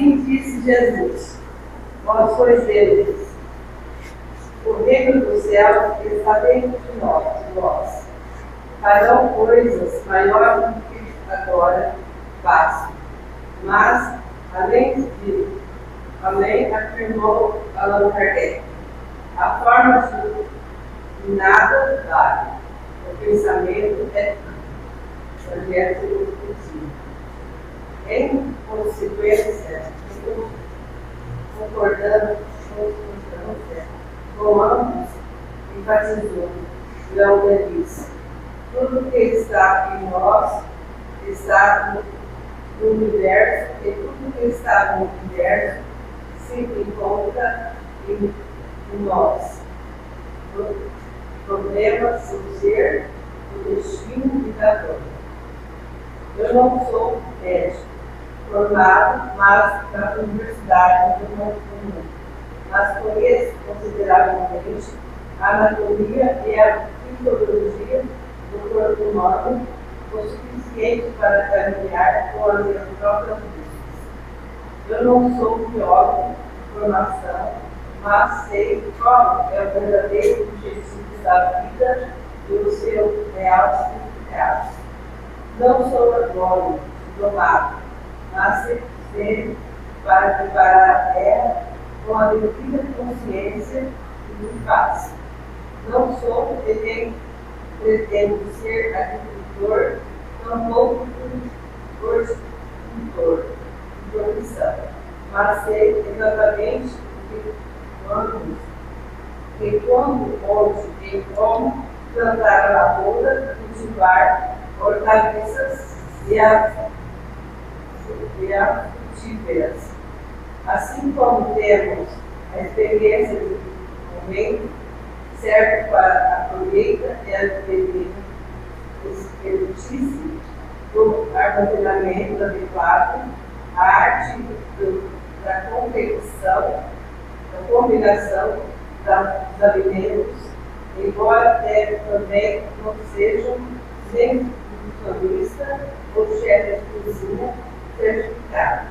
Assim disse Jesus: vós sois deuses. O reino do céu está dentro de vós. Farão coisas maiores do que agora faço. Mas, além, afirmou Allan Kardec, a forma de nada vale. O pensamento é projeto inclusivo. Em consequência, concordando com ambos, enfatizou, Leão disse, tudo que está em nós está no universo, e tudo que está no universo se encontra em nós. O problema do ser, do destino e da dor. Eu não sou médico formado, mas na Universidade do Mundo, mas conheço consideravelmente a anatomia e a fisiologia do corpo humano o suficiente para caminhar com as minhas próprias vistas. Eu não sou biólogo de formação, mas sei qual é o verdadeiro objetivo da vida e o seu real significado. Não sou agrônomo, diplomado, mas sei para preparar a terra com a devida consciência do que faço. Não sou e pretendo ser agricultor, tampouco horticultor de profissão, mas sei exatamente quando, onde e como plantar a lavoura, cultivar hortaliças e frutíferas. Assim como temos a experiência do momento certo para a colheita e a expertise do armazenamento adequado, a arte da confecção, da combinação dos alimentos, embora também não sejam nem nutricionista ou chefe de cozinha certificados.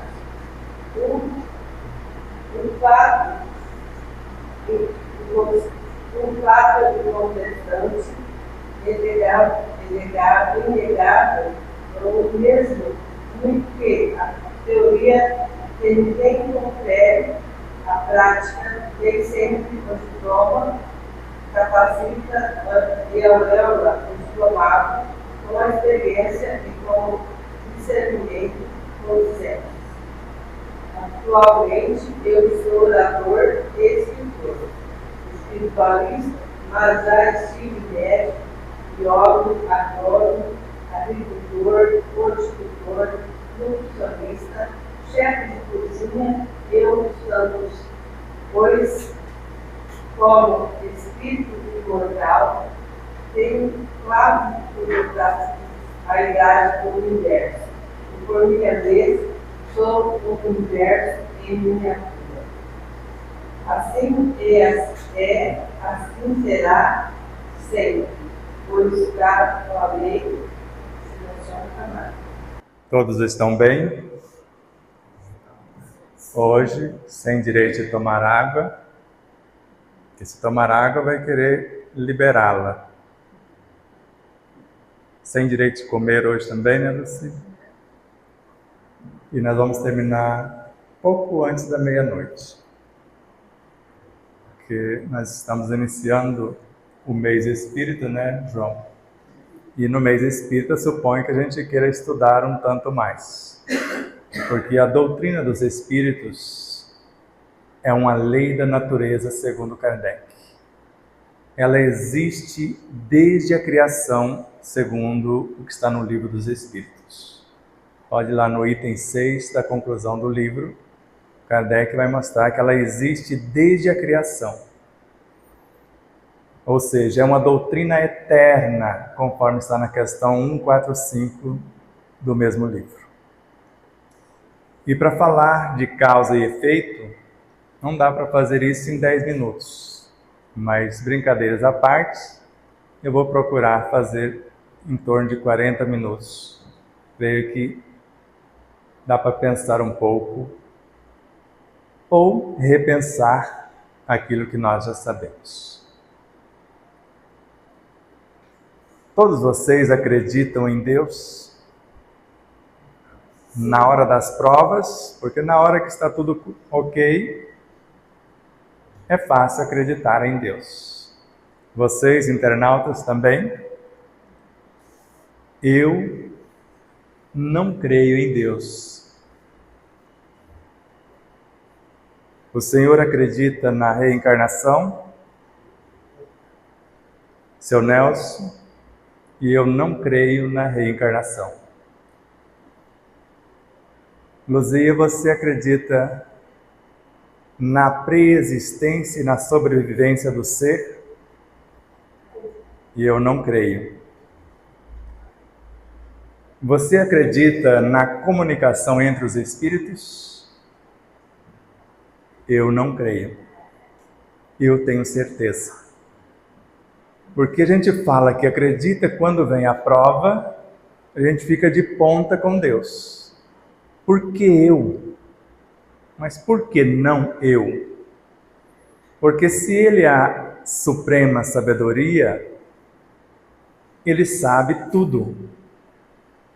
Um fato de contestante inegável, ou mesmo muito que a teoria nem confere, a prática nem sempre o diploma capacita e aureola o diplomado com a experiência e com o discernimento dos erros. Atualmente, eu sou orador e escritor, espiritualista, mas já estive médico, biólogo, agrônomo, agricultor, horticultor, nutricionista, chefe de cozinha e outros tantos, pois, como espírito imortal, tenho claro a idade do universo, e por minha vez, sou o universo em miniatura. Assim assim será sempre, pois já falei, Todos estão bem? Hoje, sem direito de tomar água, porque se tomar água vai querer liberá-la. Sem direito de comer hoje também, né, Luci? E nós vamos terminar pouco antes da meia-noite, porque nós estamos iniciando o mês espírita, né, João? E no mês espírita supõe que a gente queira estudar um tanto mais, porque a doutrina dos espíritos é uma lei da natureza, segundo Kardec. Ela existe desde a criação, segundo o que está no Livro dos Espíritos. Pode ir lá no item 6 da conclusão do livro, Kardec vai mostrar que ela existe desde a criação. Ou seja, é uma doutrina eterna, conforme está na questão 145 do mesmo livro. E para falar de causa e efeito, não dá para fazer isso em 10 minutos. Mas, brincadeiras à parte, eu vou procurar fazer em torno de 40 minutos. Creio que dá para pensar um pouco ou repensar aquilo que nós já sabemos. Todos vocês acreditam em Deus na hora das provas, porque na hora que está tudo ok, é fácil acreditar em Deus. Vocês, internautas, também? Eu não creio em Deus. O Senhor acredita na reencarnação? Seu Nelson? E eu não creio na reencarnação. Luzia, você acredita na preexistência e na sobrevivência do ser? E eu não creio. Você acredita na comunicação entre os espíritos? Eu não creio. Eu tenho certeza. Porque a gente fala que acredita quando vem a prova, a gente fica de ponta com Deus. Por que eu? Mas por que não eu? Porque se Ele é a suprema sabedoria, Ele sabe tudo.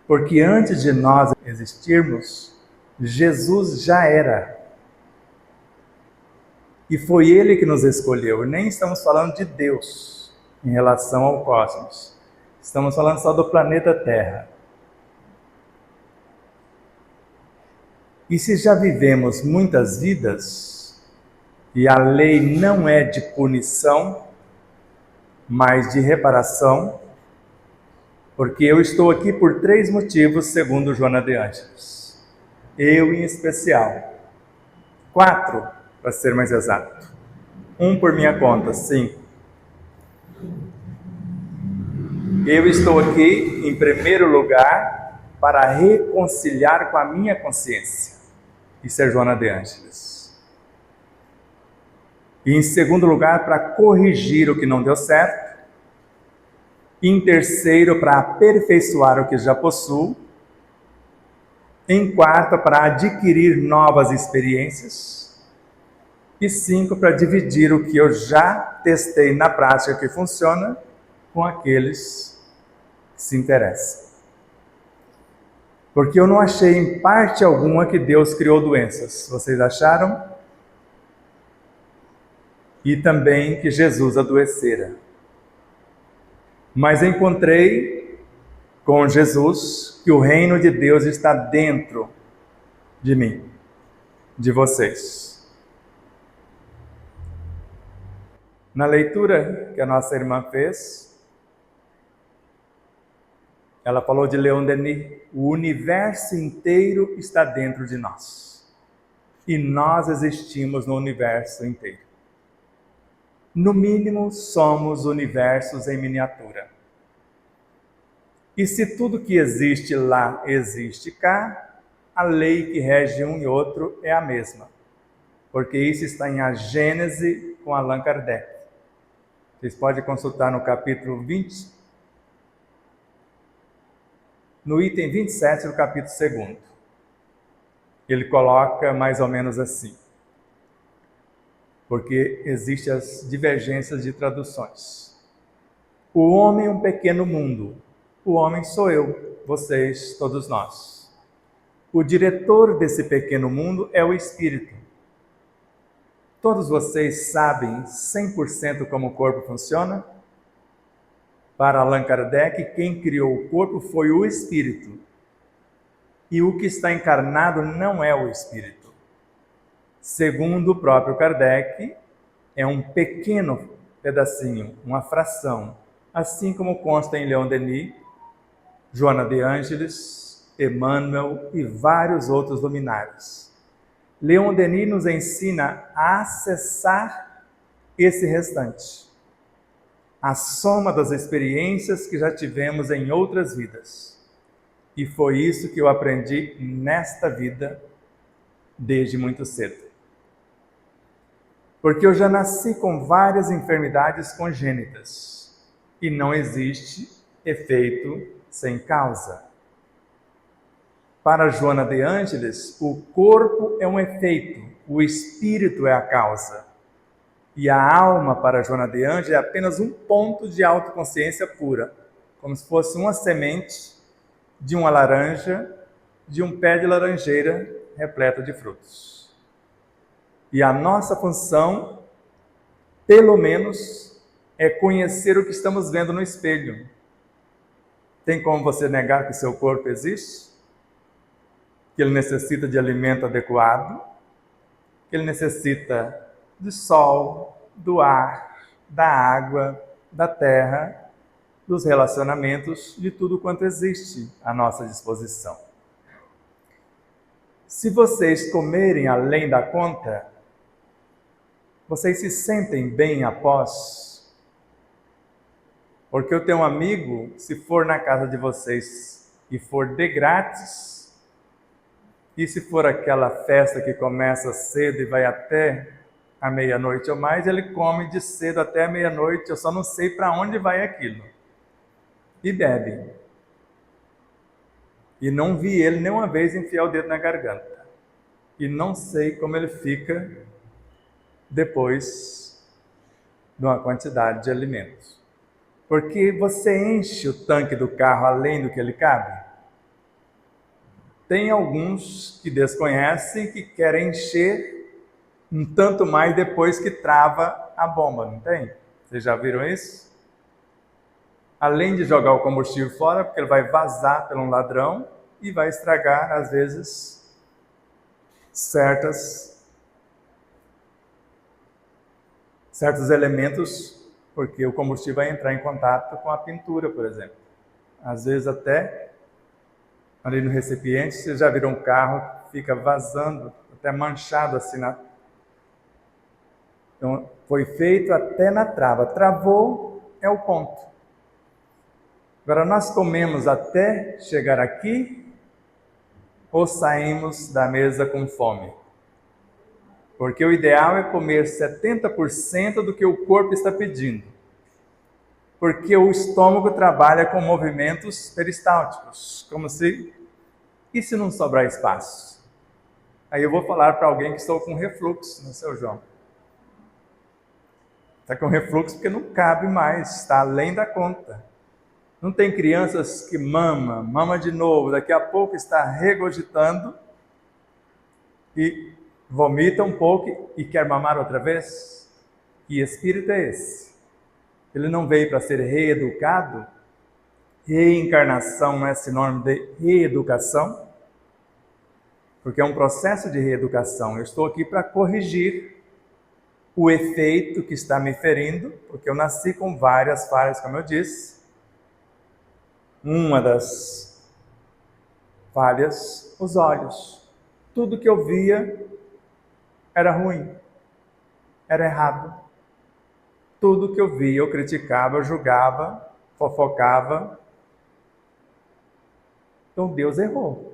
Porque antes de nós existirmos, Jesus já era. E foi Ele que nos escolheu. Nem estamos falando de Deus em relação ao cosmos. Estamos falando só do planeta Terra. E se já vivemos muitas vidas, e a lei não é de punição, mas de reparação, porque eu estou aqui por 3 motivos, segundo Joana de Ângeles. Eu em especial. 4, para ser mais exato. 1 por minha conta, 5. Eu estou aqui, em primeiro lugar, para reconciliar com a minha consciência. Isso é Joana de Ângeles. E em segundo lugar, para corrigir o que não deu certo. Em terceiro, para aperfeiçoar o que já possuo. Em quarto, para adquirir novas experiências. E 5, para dividir o que eu já testei na prática que funciona com aqueles que se interessam. Porque eu não achei em parte alguma que Deus criou doenças. Vocês acharam? E também que Jesus adoecera. Mas encontrei com Jesus que o reino de Deus está dentro de mim, de vocês. Na leitura que a nossa irmã fez, ela falou de Leon Denis: o universo inteiro está dentro de nós. E nós existimos no universo inteiro. No mínimo, somos universos em miniatura. E se tudo que existe lá existe cá, a lei que rege um e outro é a mesma. Porque isso está em A Gênese com Allan Kardec. Vocês podem consultar no capítulo 20, no item 27 do capítulo 2. Ele coloca mais ou menos assim. Porque existem as divergências de traduções. O homem é um pequeno mundo. O homem sou eu, vocês, todos nós. O diretor desse pequeno mundo é o espírito. Todos vocês sabem 100% como o corpo funciona? Para Allan Kardec, quem criou o corpo foi o espírito. E o que está encarnado não é o espírito. Segundo o próprio Kardec, é um pequeno pedacinho, uma fração, assim como consta em Leon Denis, Joana de Ângeles, Emmanuel e vários outros luminares. Leon Denis nos ensina a acessar esse restante, a soma das experiências que já tivemos em outras vidas. E foi isso que eu aprendi nesta vida desde muito cedo. Porque eu já nasci com várias enfermidades congênitas e não existe efeito sem causa. Para Joana de Ângeles, o corpo é um efeito o espírito é a causa. E a alma, para Joana de Ângeles, é apenas um ponto de autoconsciência pura, como se fosse uma semente de uma laranja, de um pé de laranjeira repleto de frutos. E a nossa função, pelo menos, é conhecer o que estamos vendo no espelho. Tem como você negar que seu corpo existe? Que ele necessita de alimento adequado? Que ele necessita do sol, do ar, da água, da terra, dos relacionamentos, de tudo quanto existe à nossa disposição. Se vocês comerem além da conta, vocês se sentem bem após? Porque eu tenho um amigo, se for na casa de vocês e for de grátis, e se for aquela festa que começa cedo e vai até a meia-noite ou mais, ele come de cedo até a meia-noite, eu só não sei para onde vai aquilo. E bebe. E não vi ele nenhuma vez enfiar o dedo na garganta. E não sei como ele fica depois de uma quantidade de alimentos. Porque você enche o tanque do carro além do que ele cabe. Tem alguns que desconhecem, que querem encher um tanto mais depois que trava a bomba, não tem? Vocês já viram isso? Além de jogar o combustível fora, porque ele vai vazar pelo ladrão e vai estragar, às vezes, certos elementos, porque o combustível vai entrar em contato com a pintura, por exemplo. Às vezes até ali no recipiente, vocês já viram um carro que fica vazando, até manchado assim Então, foi feito até na trava. Travou, é o ponto. Agora, nós comemos até chegar aqui ou saímos da mesa com fome? Porque o ideal é comer 70% do que o corpo está pedindo. Porque o estômago trabalha com movimentos peristálticos, como se... E se não sobrar espaço? Aí eu vou falar para alguém que estou com refluxo, no seu João. Está com refluxo porque não cabe mais, está além da conta. Não tem crianças que mama de novo, daqui a pouco está regurgitando e vomita um pouco e quer mamar outra vez? Que espírito é esse? Ele não veio para ser reeducado? Reencarnação não é sinônimo de reeducação? Porque é um processo de reeducação. Eu estou aqui para corrigir o efeito que está me ferindo, porque eu nasci com várias falhas, como eu disse. Uma das falhas, os olhos. Tudo que eu via era ruim, era errado. Tudo que eu via, eu criticava, eu julgava, fofocava. Então Deus errou.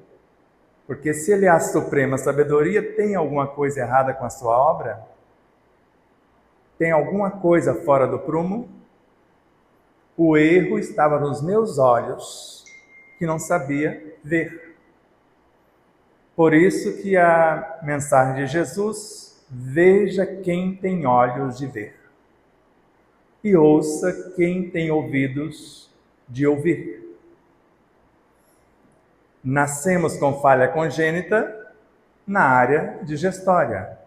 Porque se Ele é a suprema sabedoria, tem alguma coisa errada com a sua obra? Tem alguma coisa fora do prumo? O erro estava nos meus olhos, que não sabia ver. Por isso que a mensagem de Jesus, veja quem tem olhos de ver. E ouça quem tem ouvidos de ouvir. Nascemos com falha congênita na área digestória,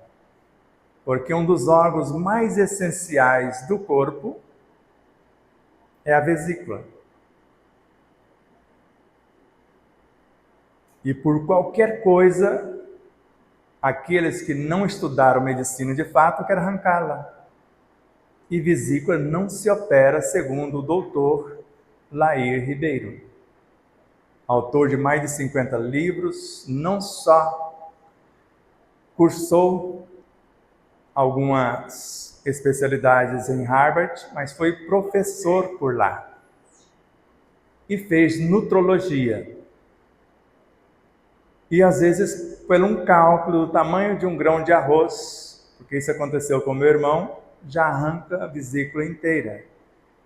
porque um dos órgãos mais essenciais do corpo é a vesícula. E por qualquer coisa, aqueles que não estudaram medicina de fato querem arrancá-la. E vesícula não se opera, segundo o doutor Lair Ribeiro, autor de mais de 50 livros, não só cursou algumas especialidades em Harvard, mas foi professor por lá. E fez nutrologia. E às vezes, por um cálculo do tamanho de um grão de arroz, porque isso aconteceu com meu irmão, já arranca a vesícula inteira.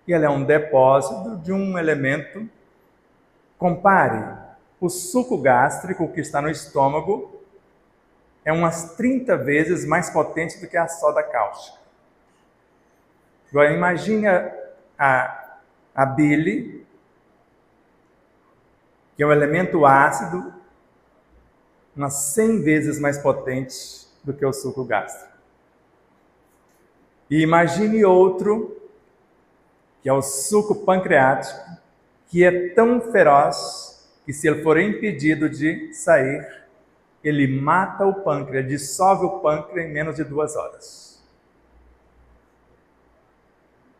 E ela é um depósito de um elemento. Compare o suco gástrico que está no estômago, é umas 30 vezes mais potente do que a soda cáustica. Agora imagine a bile, que é um elemento ácido, umas 100 vezes mais potente do que o suco gástrico. E imagine outro, que é o suco pancreático, que é tão feroz que, se ele for impedido de sair, ele mata o pâncreas, dissolve o pâncreas em menos de 2 horas.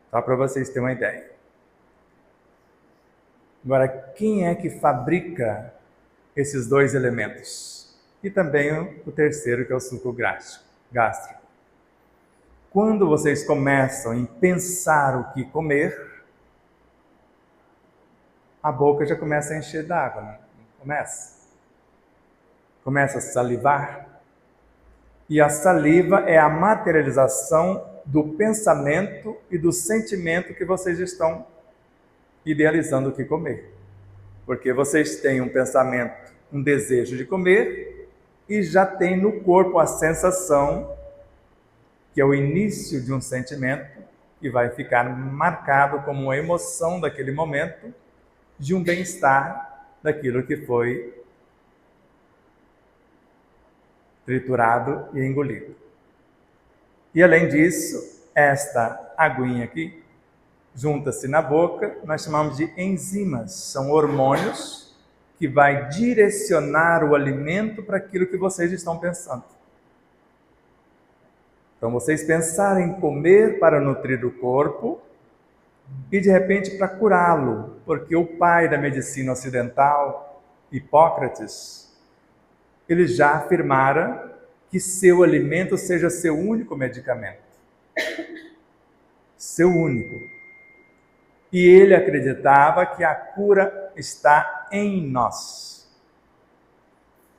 Só para vocês terem uma ideia. Agora, quem é que fabrica esses 2 elementos? E também o terceiro, que é o suco gástrico. Quando vocês começam em pensar o que comer, a boca já começa a encher d'água, não começa? Começa a salivar. E a saliva é a materialização do pensamento e do sentimento que vocês estão idealizando o que comer. Porque vocês têm um pensamento, um desejo de comer, e já tem no corpo a sensação, que é o início de um sentimento, que vai ficar marcado como uma emoção daquele momento, de um bem-estar daquilo que foi triturado e engolido. E além disso, esta aguinha aqui, junta-se na boca, nós chamamos de enzimas. São hormônios que vai direcionar o alimento para aquilo que vocês estão pensando. Então, vocês pensarem em comer para nutrir o corpo e, de repente, para curá-lo, porque o pai da medicina ocidental, Hipócrates, ele já afirmara que seu alimento seja seu único medicamento. Seu único. E ele acreditava que a cura está em nós.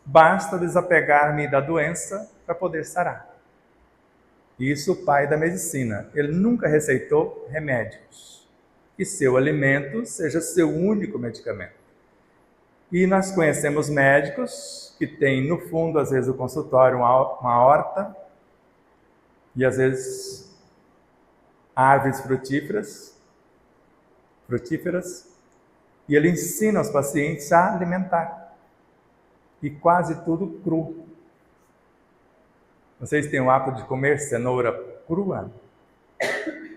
Basta desapegar-me da doença para poder sarar. Isso o pai da medicina. Ele nunca receitou remédios. Que seu alimento seja seu único medicamento. E nós conhecemos médicos que têm no fundo, às vezes, o consultório, uma horta, e às vezes árvores frutíferas, e ele ensina os pacientes a alimentar. E quase tudo cru. Vocês têm o hábito de comer cenoura crua?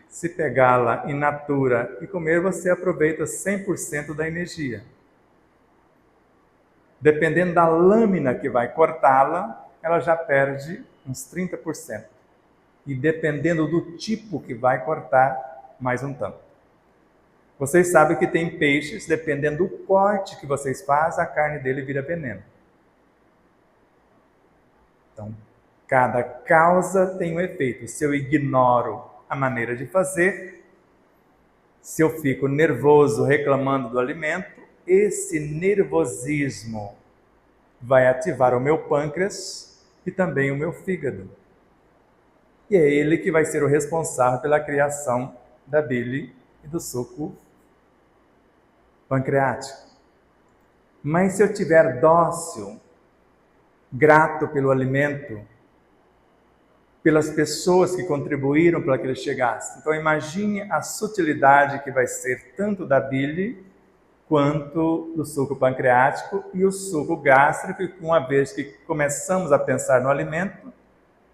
Se pegá-la in natura e comer, você aproveita 100% da energia. Dependendo da lâmina que vai cortá-la, ela já perde uns 30%. E dependendo do tipo que vai cortar, mais um tanto. Vocês sabem que tem peixes, dependendo do corte que vocês fazem, a carne dele vira veneno. Então, cada causa tem um efeito. Se eu ignoro a maneira de fazer, se eu fico nervoso reclamando do alimento, esse nervosismo vai ativar o meu pâncreas e também o meu fígado. E é ele que vai ser o responsável pela criação da bile e do suco pancreático. Mas se eu tiver dócil, grato pelo alimento, pelas pessoas que contribuíram para que ele chegasse. Então imagine a sutilidade que vai ser tanto da bile quanto do suco pancreático e o suco gástrico, e uma vez que começamos a pensar no alimento,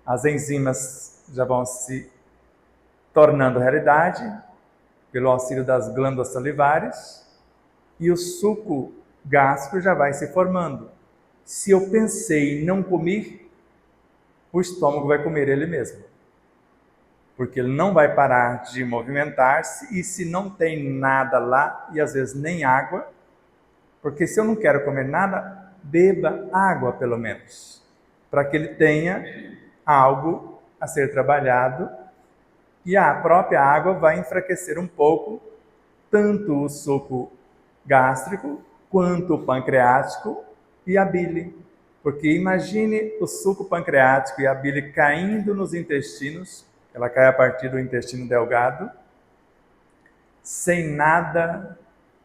as enzimas já vão se tornando realidade, pelo auxílio das glândulas salivares, e o suco gástrico já vai se formando. Se eu pensei e não comi, o estômago vai comer ele mesmo. Porque ele não vai parar de movimentar-se, e se não tem nada lá, e às vezes nem água, porque se eu não quero comer nada, beba água pelo menos, para que ele tenha algo a ser trabalhado, e a própria água vai enfraquecer um pouco, tanto o suco gástrico, quanto o pancreático e a bile. Porque imagine o suco pancreático e a bile caindo nos intestinos, ela cai a partir do intestino delgado, sem nada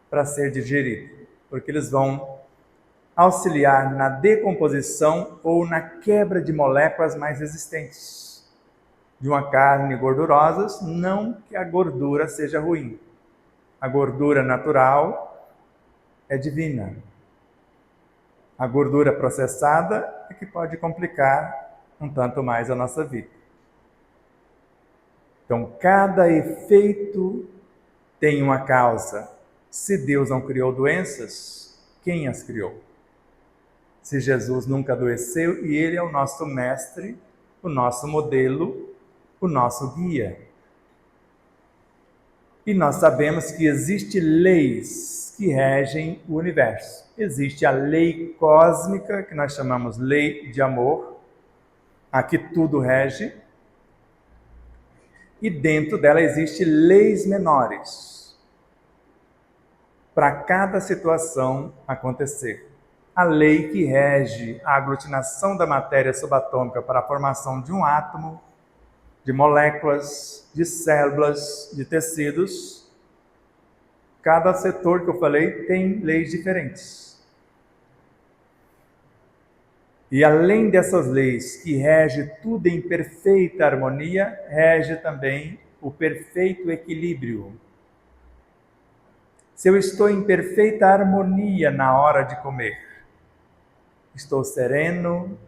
para ser digerido, porque eles vão auxiliar na decomposição ou na quebra de moléculas mais resistentes de uma carne gordurosa, não que a gordura seja ruim. A gordura natural é divina. A gordura processada é que pode complicar um tanto mais a nossa vida. Então, cada efeito tem uma causa. Se Deus não criou doenças, quem as criou? Se Jesus nunca adoeceu e Ele é o nosso mestre, o nosso modelo, o nosso guia. E nós sabemos que existem leis que regem o universo. Existe a lei cósmica, que nós chamamos lei de amor, a que tudo rege. E dentro dela existem leis menores para cada situação acontecer. A lei que rege a aglutinação da matéria subatômica para a formação de um átomo, de moléculas, de células, de tecidos. Cada setor que eu falei tem leis diferentes. E além dessas leis que regem tudo em perfeita harmonia, rege também o perfeito equilíbrio. Se eu estou em perfeita harmonia na hora de comer, estou sereno,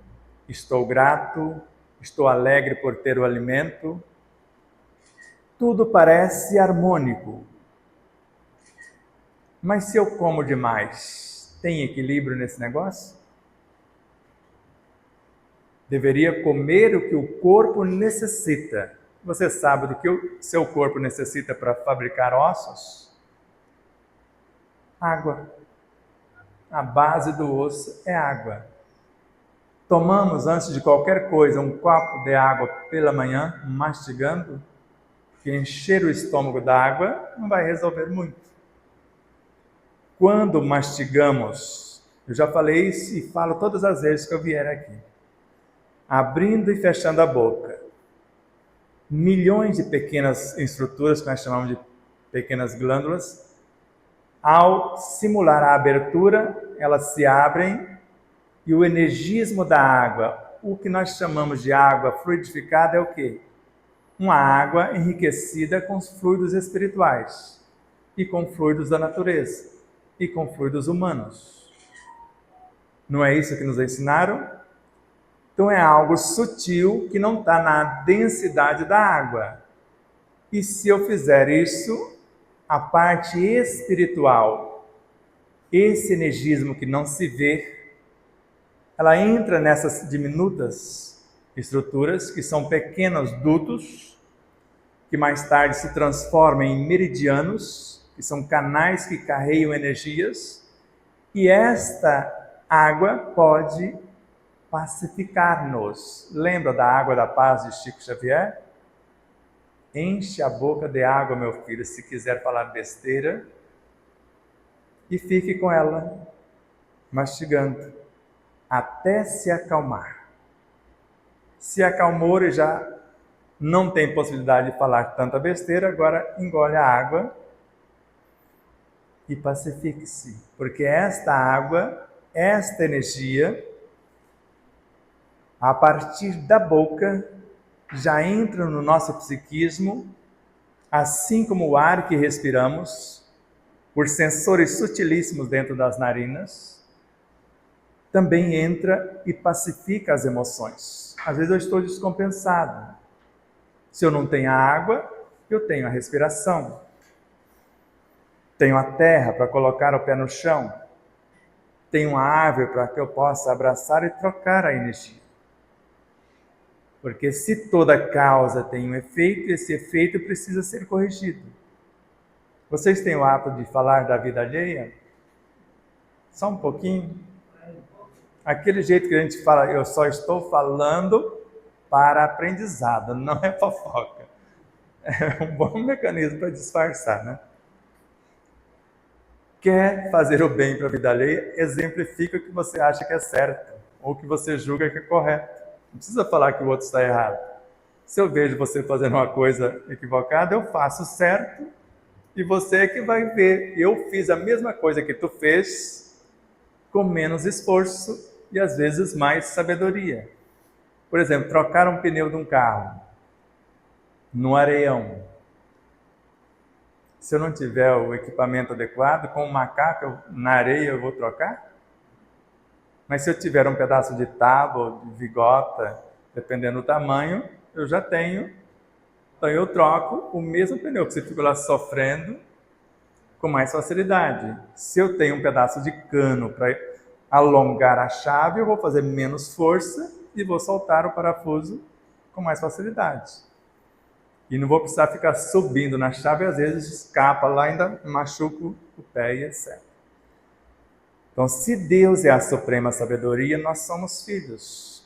estou grato, estou alegre por ter o alimento, tudo parece harmônico. Mas se eu como demais, tem equilíbrio nesse negócio? Deveria comer o que o corpo necessita. Você sabe do que o seu corpo necessita para fabricar ossos? Água. A base do osso é água. Tomamos antes de qualquer coisa um copo de água pela manhã, mastigando, que encher o estômago d'água não vai resolver muito. Quando mastigamos, eu já falei isso e falo todas as vezes que eu vier aqui, abrindo e fechando a boca, milhões de pequenas estruturas, que nós chamamos de pequenas glândulas, ao simular a abertura, elas se abrem e o energismo da água, o que nós chamamos de água fluidificada, é o quê? Uma água enriquecida com os fluidos espirituais e com fluidos da natureza e com fluidos humanos. Não é isso que nos ensinaram? Então é algo sutil que não está na densidade da água. E se eu fizer isso, a parte espiritual, esse energismo que não se vê, ela entra nessas diminutas estruturas, que são pequenos dutos, que mais tarde se transformam em meridianos, que são canais que carregam energias, e esta água pode pacificar-nos. Lembra da água da paz de Chico Xavier? Enche a boca de água, meu filho, se quiser falar besteira, e fique com ela, mastigando, até se acalmar. Se acalmou e já não tem possibilidade de falar tanta besteira, agora engole a água e pacifique-se, porque esta água, esta energia, a partir da boca, já entra no nosso psiquismo, assim como o ar que respiramos, por sensores sutilíssimos dentro das narinas, também entra e pacifica as emoções. Às vezes eu estou descompensado. Se eu não tenho a água, eu tenho a respiração. Tenho a terra para colocar o pé no chão. Tenho uma árvore para que eu possa abraçar e trocar a energia. Porque se toda causa tem um efeito, esse efeito precisa ser corrigido. Vocês têm o hábito de falar da vida alheia? Só um pouquinho. Aquele jeito que a gente fala, eu só estou falando para aprendizado, não é fofoca. É um bom mecanismo para disfarçar, né? Quer fazer o bem para a vida alheia, exemplifica o que você acha que é certo, ou que você julga que é correto. Não precisa falar que o outro está errado. Se eu vejo você fazendo uma coisa equivocada, eu faço certo, e você é que vai ver. Eu fiz a mesma coisa que tu fez, com menos esforço e às vezes mais sabedoria. Por exemplo, trocar um pneu de um carro no areião. Se eu não tiver o equipamento adequado, com um macaco na areia eu vou trocar? Mas se eu tiver um pedaço de tábua, de vigota, dependendo do tamanho, eu já tenho. Então eu troco o mesmo pneu, que você fica lá sofrendo com mais facilidade. Se eu tenho um pedaço de cano para alongar a chave, eu vou fazer menos força e vou soltar o parafuso com mais facilidade. E não vou precisar ficar subindo na chave, às vezes escapa lá, ainda machuco o pé e etc. Então, se Deus é a suprema sabedoria, nós somos filhos.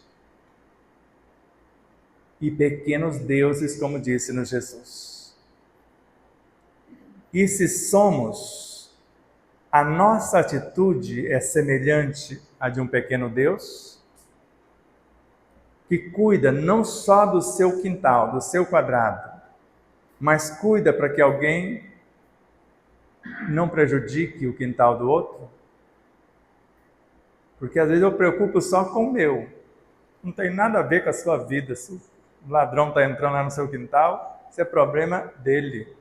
E pequenos deuses, como disse-nos Jesus. E se somos, a nossa atitude é semelhante à de um pequeno Deus, que cuida não só do seu quintal, do seu quadrado, mas cuida para que alguém não prejudique o quintal do outro. Porque às vezes eu preocupo só com o meu. Não tem nada a ver com a sua vida. Se o ladrão está entrando lá no seu quintal, isso é problema dele.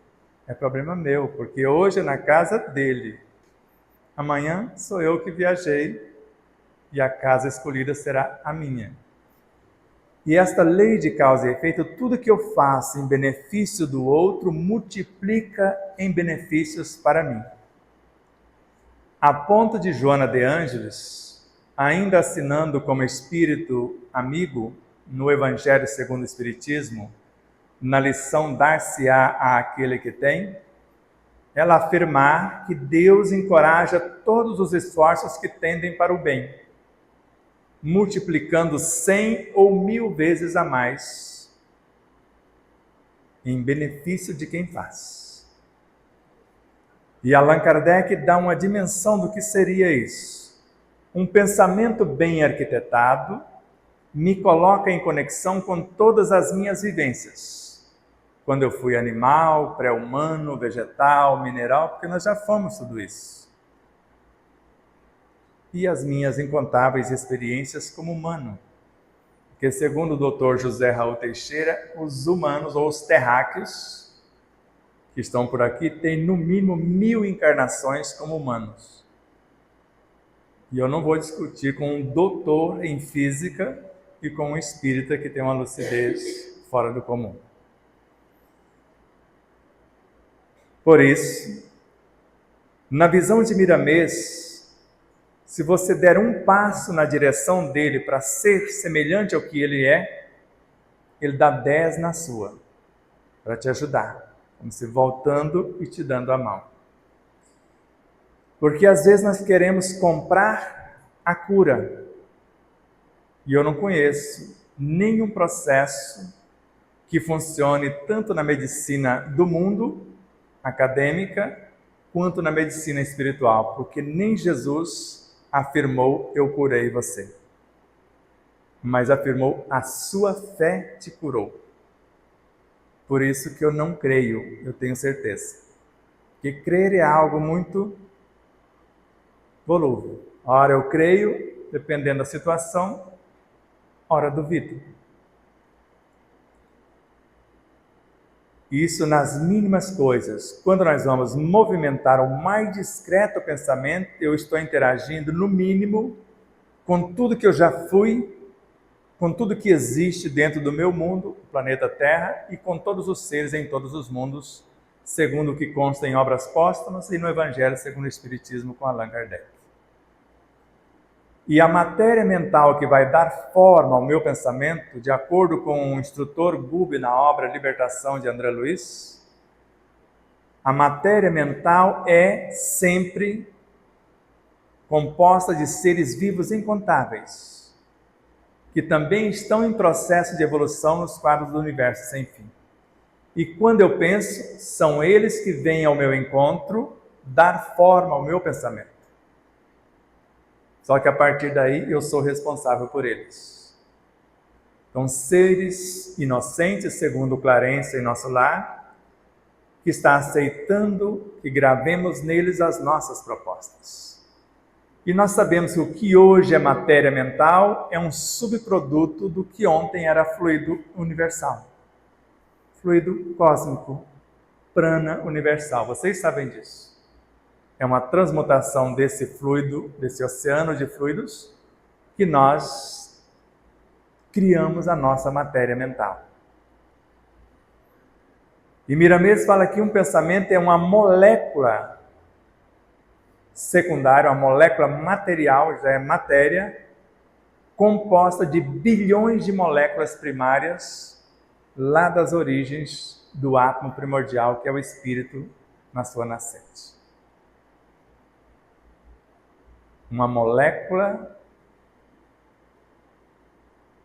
É problema meu, porque hoje é na casa dele. Amanhã sou eu que viajei e a casa escolhida será a minha. E esta lei de causa e efeito, tudo que eu faço em benefício do outro, multiplica em benefícios para mim. A ponto de Joana de Ângeles, ainda assinando como espírito amigo no Evangelho segundo o Espiritismo, na lição Dar-se-á àquele que tem, ela afirmar que Deus encoraja todos os esforços que tendem para o bem, multiplicando 100 ou 1000 vezes a mais, em benefício de quem faz. E Allan Kardec dá uma dimensão do que seria isso. Um pensamento bem arquitetado me coloca em conexão com todas as minhas vivências. Quando eu fui animal, pré-humano, vegetal, mineral, porque nós já fomos tudo isso. E as minhas incontáveis experiências como humano. Porque segundo o Dr. José Raul Teixeira, os humanos ou os terráqueos que estão por aqui têm no mínimo 1000 encarnações como humanos. E eu não vou discutir com um doutor em física e com um espírita que tem uma lucidez fora do comum. Por isso, na visão de Miramês, se você der um passo na direção dele para ser semelhante ao que ele é, ele dá 10 na sua, para te ajudar, como se voltando e te dando a mão. Porque às vezes nós queremos comprar a cura. E eu não conheço nenhum processo que funcione tanto na medicina do mundo, acadêmica, quanto na medicina espiritual. Porque nem Jesus afirmou, eu curei você. Mas afirmou, a sua fé te curou. Por isso que eu não creio, eu tenho certeza. Porque crer é algo muito volúvel. Ora eu creio, dependendo da situação, ora duvido. Isso nas mínimas coisas. Quando nós vamos movimentar o mais discreto pensamento, eu estou interagindo, no mínimo, com tudo que eu já fui, com tudo que existe dentro do meu mundo, o planeta Terra, e com todos os seres em todos os mundos, segundo o que consta em obras póstumas e no Evangelho segundo o Espiritismo com Allan Kardec. E a matéria mental que vai dar forma ao meu pensamento, de acordo com o instrutor Gubi na obra Libertação de André Luiz, a matéria mental é sempre composta de seres vivos incontáveis, que também estão em processo de evolução nos quadros do universo sem fim. E quando eu penso, são eles que vêm ao meu encontro dar forma ao meu pensamento. Só que a partir daí eu sou responsável por eles. Então, seres inocentes, segundo Clarência em nosso lar, que está aceitando que gravemos neles as nossas propostas. E nós sabemos que o que hoje é matéria mental é um subproduto do que ontem era fluido universal. Fluido cósmico, prana universal. Vocês sabem disso. É uma transmutação desse fluido, desse oceano de fluidos, que nós criamos a nossa matéria mental. E Miramês fala que um pensamento é uma molécula secundária, uma molécula material, já é matéria, composta de bilhões de moléculas primárias, lá das origens do átomo primordial, que é o espírito na sua nascente. Uma molécula,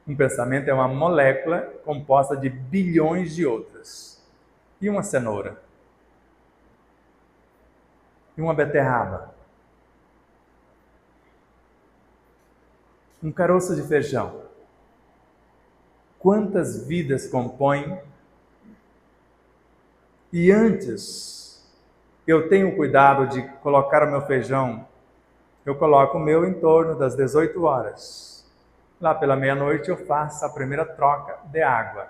um pensamento é uma molécula composta de bilhões de outras. E uma cenoura? E uma beterraba? Um caroço de feijão? Quantas vidas compõem? E antes, eu tenho cuidado de colocar o meu feijão, eu coloco o meu em torno das 18 horas. Lá pela meia-noite eu faço a primeira troca de água.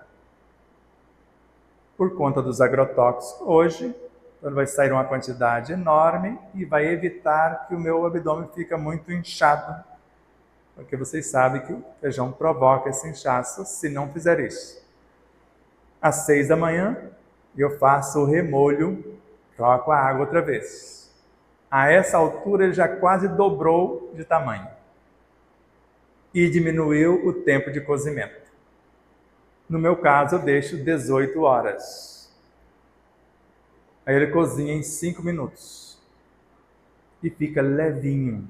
Por conta dos agrotóxicos, hoje vai sair uma quantidade enorme e vai evitar que o meu abdômen fique muito inchado, porque vocês sabem que o feijão provoca esse inchaço se não fizer isso. Às 6 da manhã, eu faço o remolho, troco a água outra vez. A essa altura ele já quase dobrou de tamanho e diminuiu o tempo de cozimento. No meu caso, eu deixo 18 horas. Aí ele cozinha em 5 minutos e fica levinho.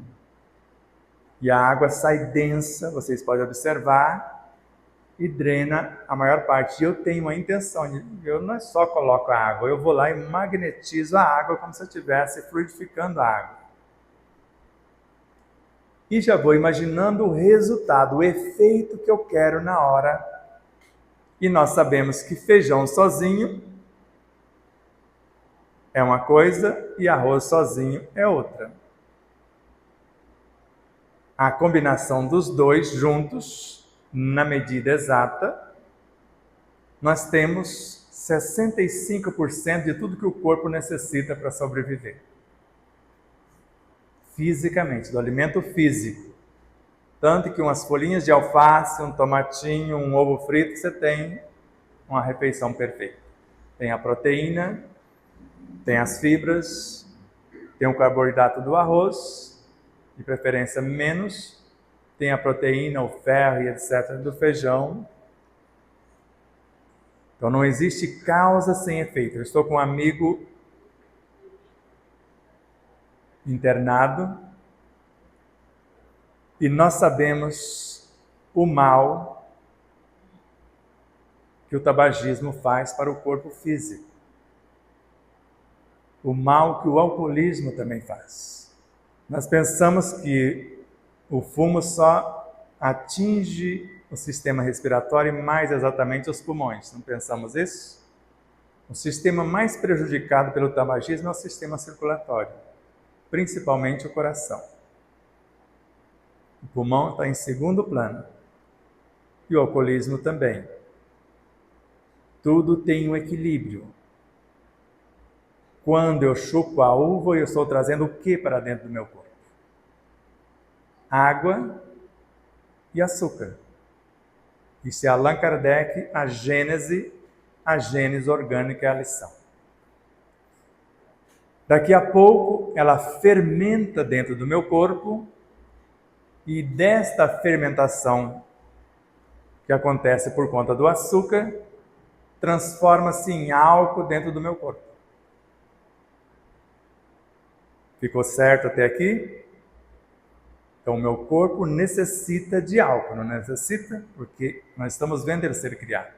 E a água sai densa, vocês podem observar, e drena a maior parte. E eu tenho uma intenção, eu não é só coloco a água, eu vou lá e magnetizo a água como se eu estivesse fluidificando a água. E já vou imaginando o resultado, o efeito que eu quero na hora. E nós sabemos que feijão sozinho é uma coisa e arroz sozinho é outra. A combinação dos dois juntos, na medida exata, nós temos 65% de tudo que o corpo necessita para sobreviver. Fisicamente, do alimento físico. Tanto que umas folhinhas de alface, um tomatinho, um ovo frito, você tem uma refeição perfeita. Tem a proteína, tem as fibras, tem o carboidrato do arroz, de preferência menos, tem a proteína, o ferro e etc. do feijão. Então não existe causa sem efeito. Eu estou com um amigo internado e nós sabemos o mal que o tabagismo faz para o corpo físico. O mal que o alcoolismo também faz. Nós pensamos que o fumo só atinge o sistema respiratório e mais exatamente os pulmões. Não pensamos isso? O sistema mais prejudicado pelo tabagismo é o sistema circulatório, principalmente o coração. O pulmão está em segundo plano. E o alcoolismo também. Tudo tem um equilíbrio. Quando eu chupo a uva, eu estou trazendo o que para dentro do meu corpo? Água e açúcar. Isso é Allan Kardec, a gênese orgânica é a lição. Daqui a pouco, ela fermenta dentro do meu corpo e desta fermentação que acontece por conta do açúcar, transforma-se em álcool dentro do meu corpo. Ficou certo até aqui? Então, o meu corpo necessita de álcool, não necessita? Porque nós estamos vendo ele ser criado.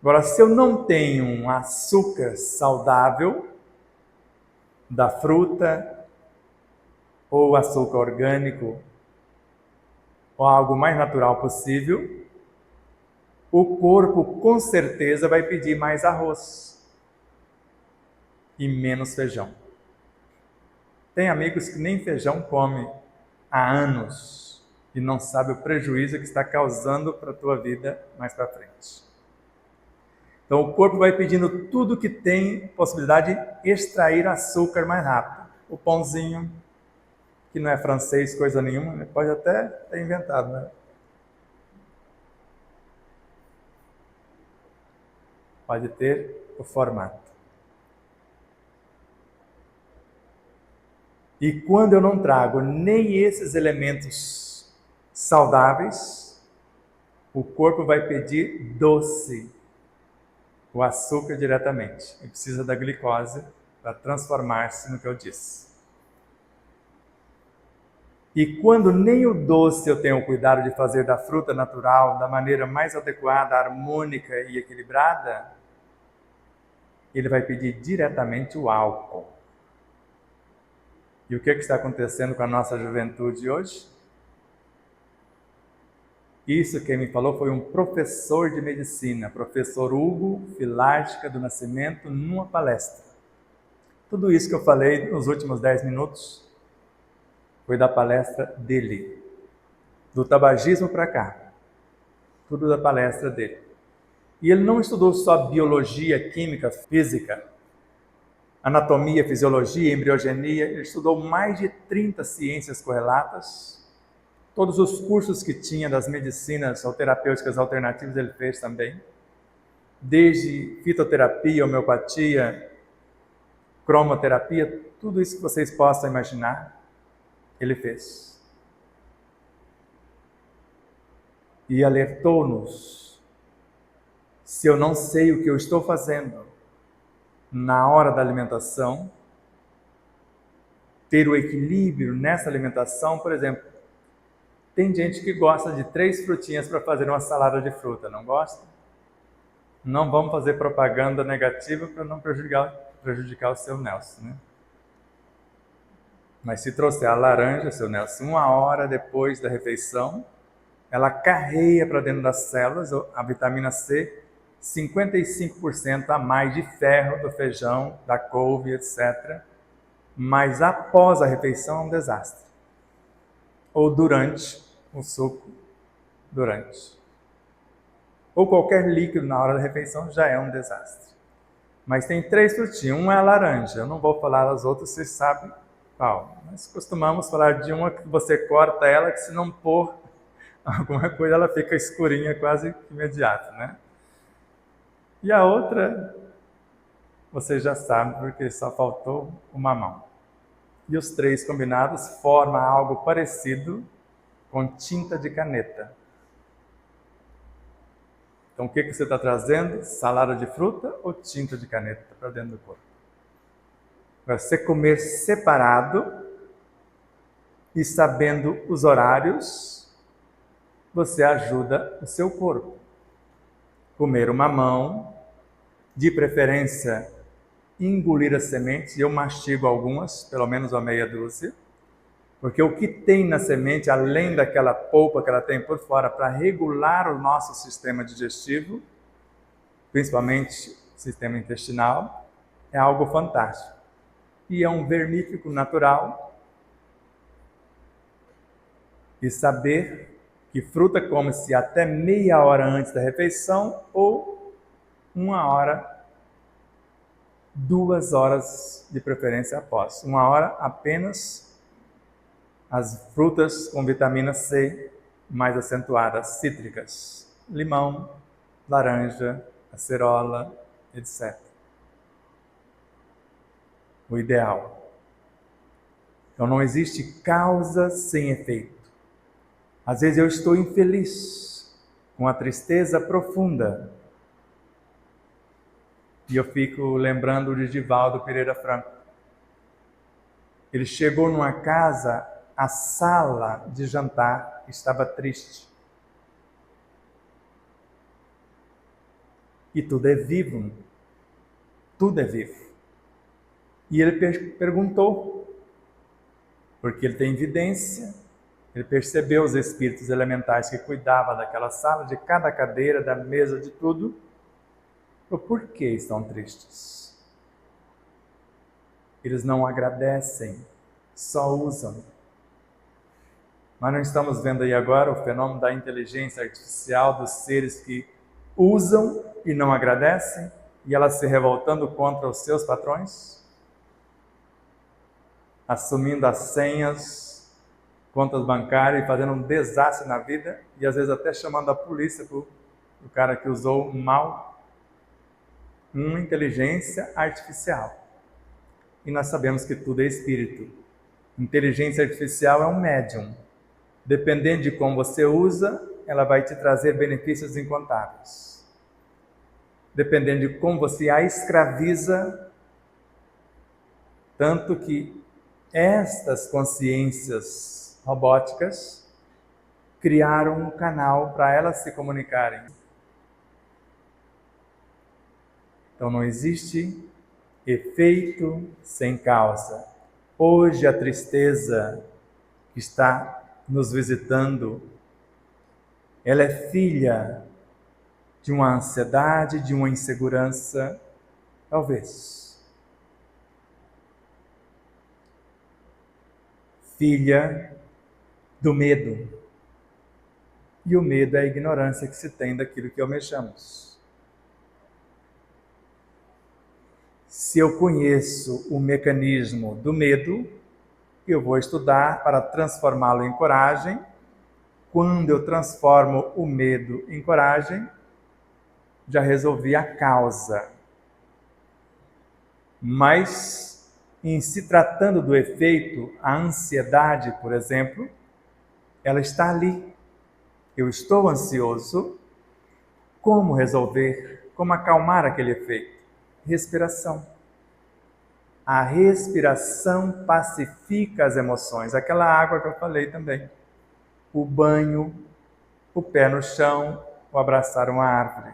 Agora, se eu não tenho um açúcar saudável da fruta, ou açúcar orgânico, ou algo mais natural possível, o corpo com certeza vai pedir mais arroz e menos feijão. Tem amigos que nem feijão come há anos e não sabe o prejuízo que está causando para a tua vida mais para frente. Então o corpo vai pedindo tudo que tem possibilidade de extrair açúcar mais rápido. O pãozinho, que não é francês, coisa nenhuma, pode até ter inventado, né? Pode ter o formato. E quando eu não trago nem esses elementos saudáveis, o corpo vai pedir doce, o açúcar diretamente. E precisa da glicose para transformar-se no que eu disse. E quando nem o doce eu tenho o cuidado de fazer da fruta natural da maneira mais adequada, harmônica e equilibrada, ele vai pedir diretamente o álcool. E o que está acontecendo com a nossa juventude hoje? Isso quem me falou foi um professor de medicina, professor Hugo Filártica do Nascimento, numa palestra. Tudo isso que eu falei nos últimos 10 minutos foi da palestra dele. Do tabagismo para cá. Tudo da palestra dele. E ele não estudou só biologia, química, física, anatomia, fisiologia, embriogenia, ele estudou mais de 30 ciências correlatas. Todos os cursos que tinha das medicinas ou terapêuticas alternativas ele fez também. Desde fitoterapia, homeopatia, cromoterapia, tudo isso que vocês possam imaginar, ele fez. E alertou-nos, se eu não sei o que eu estou fazendo na hora da alimentação, ter o equilíbrio nessa alimentação, por exemplo, tem gente que gosta de 3 frutinhas para fazer uma salada de fruta, não gosta? Não vamos fazer propaganda negativa para não prejudicar o seu Nelson, né? Mas se trouxer a laranja, seu Nelson, 1 hora depois da refeição, ela carreia para dentro das células a vitamina C, 55% a mais de ferro do feijão, da couve, etc. Mas após a refeição é um desastre. Ou durante o suco, ou qualquer líquido na hora da refeição já é um desastre. Mas tem 3 frutinhas, uma é a laranja, eu não vou falar das outras, vocês sabem qual. Mas costumamos falar de uma que você corta ela, que se não pôr alguma coisa ela fica escurinha quase imediato, né? E a outra, vocês já sabem, porque só faltou o mamão. E os 3 combinados formam algo parecido com tinta de caneta. Então o que você está trazendo? Salada de fruta ou tinta de caneta para dentro do corpo? Agora, você comer separado e sabendo os horários, você ajuda o seu corpo. Comer o mamão, de preferência engolir as sementes, eu mastigo algumas, pelo menos uma meia dúzia, porque o que tem na semente, além daquela polpa que ela tem por fora, para regular o nosso sistema digestivo, principalmente o sistema intestinal, é algo fantástico. E é um vermífugo natural. E saber que fruta come-se até meia hora antes da refeição ou 1 hora, 2 horas de preferência após. 1 hora apenas as frutas com vitamina C mais acentuadas, cítricas, limão, laranja, acerola, etc. O ideal. Então não existe causa sem efeito. Às vezes eu estou infeliz, com a tristeza profunda. E eu fico lembrando de Divaldo Pereira Franco. Ele chegou numa casa, a sala de jantar estava triste. E tudo é vivo. Tudo é vivo. E ele perguntou, porque ele tem evidência, ele percebeu os espíritos elementais que cuidavam daquela sala, de cada cadeira, da mesa, de tudo. Por que estão tristes? Eles não agradecem só usam. Mas não estamos vendo aí agora o fenômeno da inteligência artificial, dos seres que usam e não agradecem, e elas se revoltando contra os seus patrões, assumindo as senhas, contas bancárias e fazendo um desastre na vida, e às vezes até chamando a polícia para o cara que usou mal uma inteligência artificial. E nós sabemos que tudo é espírito. Inteligência artificial é um médium. Dependendo de como você usa, ela vai te trazer benefícios incontáveis. Dependendo de como você a escraviza, tanto que estas consciências robóticas criaram um canal para elas se comunicarem. Então não existe efeito sem causa. Hoje a tristeza que está nos visitando, ela é filha de uma ansiedade, de uma insegurança, talvez. Filha do medo. E o medo é a ignorância que se tem daquilo que almejamos. Se eu conheço o mecanismo do medo, eu vou estudar para transformá-lo em coragem. Quando eu transformo o medo em coragem, já resolvi a causa. Mas, em se tratando do efeito, a ansiedade, por exemplo, ela está ali. Eu estou ansioso. Como resolver? Como acalmar aquele efeito? Respiração. A respiração pacifica as emoções. Aquela água que eu falei também. O banho, o pé no chão, o abraçar uma árvore.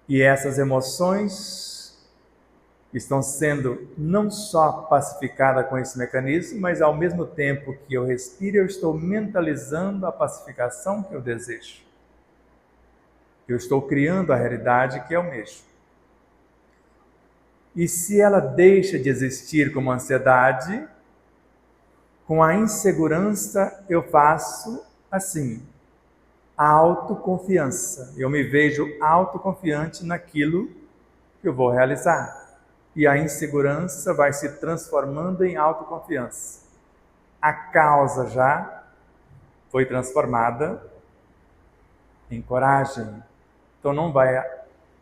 E essas emoções estão sendo não só pacificadas com esse mecanismo, mas ao mesmo tempo que eu respiro, eu estou mentalizando a pacificação que eu desejo. Eu estou criando a realidade que eu almejo. E se ela deixa de existir como ansiedade, com a insegurança eu faço assim, a autoconfiança. Eu me vejo autoconfiante naquilo que eu vou realizar. E a insegurança vai se transformando em autoconfiança. A causa já foi transformada em coragem. Então não vai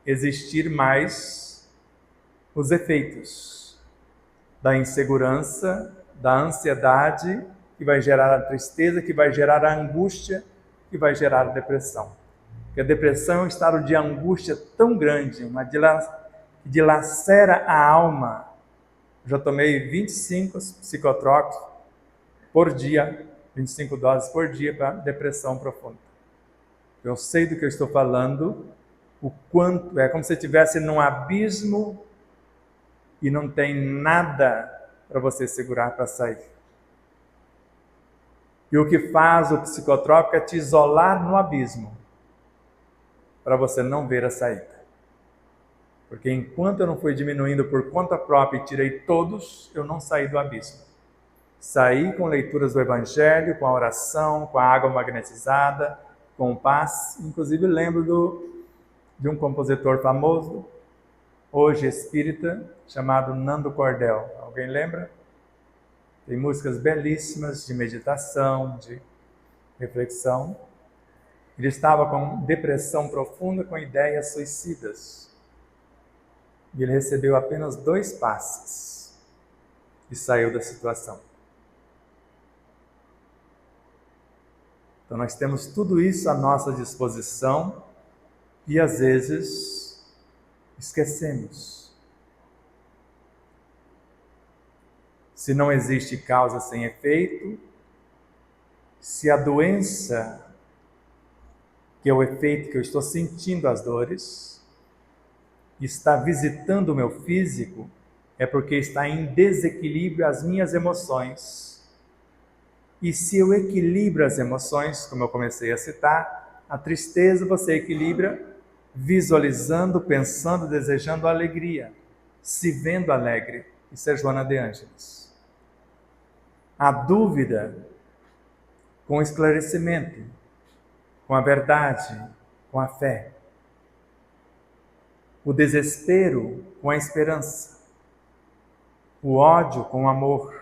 existir mais os efeitos da insegurança, da ansiedade, que vai gerar a tristeza, que vai gerar a angústia, que vai gerar a depressão. Porque a depressão é um estado de angústia tão grande, que dilacera a alma. Já tomei 25 psicotrópicos por dia, 25 doses por dia para depressão profunda. Eu sei do que eu estou falando, o quanto é como se estivesse num abismo e não tem nada para você segurar para sair. E o que faz o psicotrópico é te isolar no abismo, para você não ver a saída. Porque enquanto eu não fui diminuindo por conta própria e tirei todos, eu não saí do abismo. Saí com leituras do Evangelho, com a oração, com a água magnetizada, com o passe. Inclusive lembro de um compositor famoso, hoje espírita, chamado Nando Cordel. Alguém lembra? Tem músicas belíssimas de meditação, de reflexão. Ele estava com depressão profunda, com ideias suicidas. E ele recebeu apenas 2 passes e saiu da situação. Então nós temos tudo isso à nossa disposição e às vezes esquecemos. Se não existe causa sem efeito, se a doença, que é o efeito que eu estou sentindo as dores, está visitando o meu físico, é porque está em desequilíbrio as minhas emoções. E se eu equilibro as emoções, como eu comecei a citar, a tristeza você equilibra visualizando, pensando, desejando alegria, se vendo alegre. Isso é Joana de Ângeles. A dúvida com o esclarecimento, com a verdade, com a fé. O desespero com a esperança. O ódio com o amor.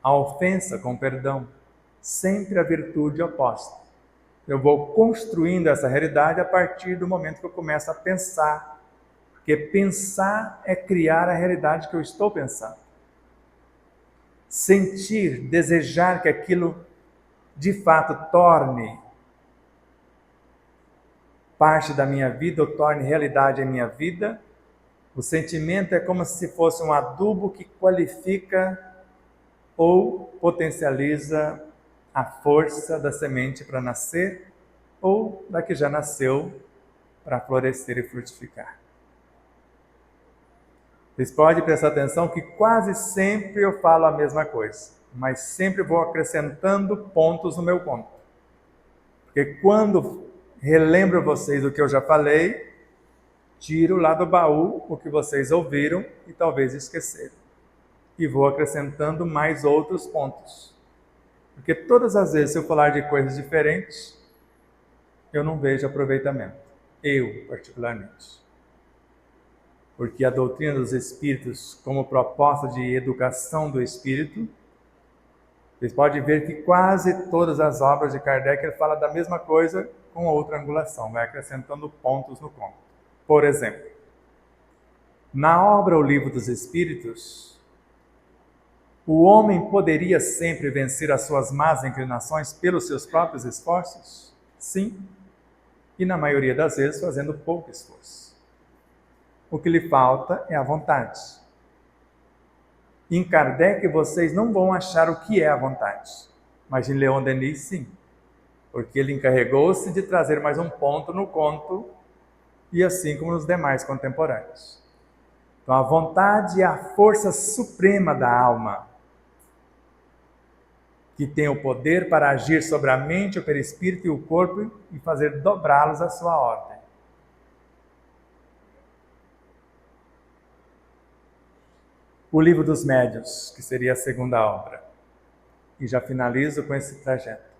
A ofensa com o perdão. Sempre a virtude oposta. Eu vou construindo essa realidade a partir do momento que eu começo a pensar. Porque pensar é criar a realidade que eu estou pensando. Sentir, desejar que aquilo de fato torne parte da minha vida, ou torne realidade em minha vida. O sentimento é como se fosse um adubo que qualifica ou potencializa a força da semente para nascer ou da que já nasceu para florescer e frutificar. Vocês podem prestar atenção que quase sempre eu falo a mesma coisa, mas sempre vou acrescentando pontos no meu conto. Porque quando relembro vocês o que eu já falei, tiro lá do baú o que vocês ouviram e talvez esqueceram. E vou acrescentando mais outros pontos. Porque todas as vezes, se eu falar de coisas diferentes, eu não vejo aproveitamento. Eu, particularmente. Porque a doutrina dos Espíritos, como proposta de educação do Espírito, vocês podem ver que quase todas as obras de Kardec ele fala da mesma coisa com outra angulação, vai acrescentando pontos no conto. Por exemplo, na obra O Livro dos Espíritos, o homem poderia sempre vencer as suas más inclinações pelos seus próprios esforços? Sim, e na maioria das vezes fazendo pouco esforço. O que lhe falta é a vontade. Em Kardec vocês não vão achar o que é a vontade, mas em Leon Denis sim, porque ele encarregou-se de trazer mais um ponto no conto, e assim como nos demais contemporâneos. Então a vontade é a força suprema da alma, que tem o poder para agir sobre a mente, o perispírito e o corpo e fazer dobrá-los à sua ordem. O Livro dos Médiuns, que seria a segunda obra. E já finalizo com esse trajeto.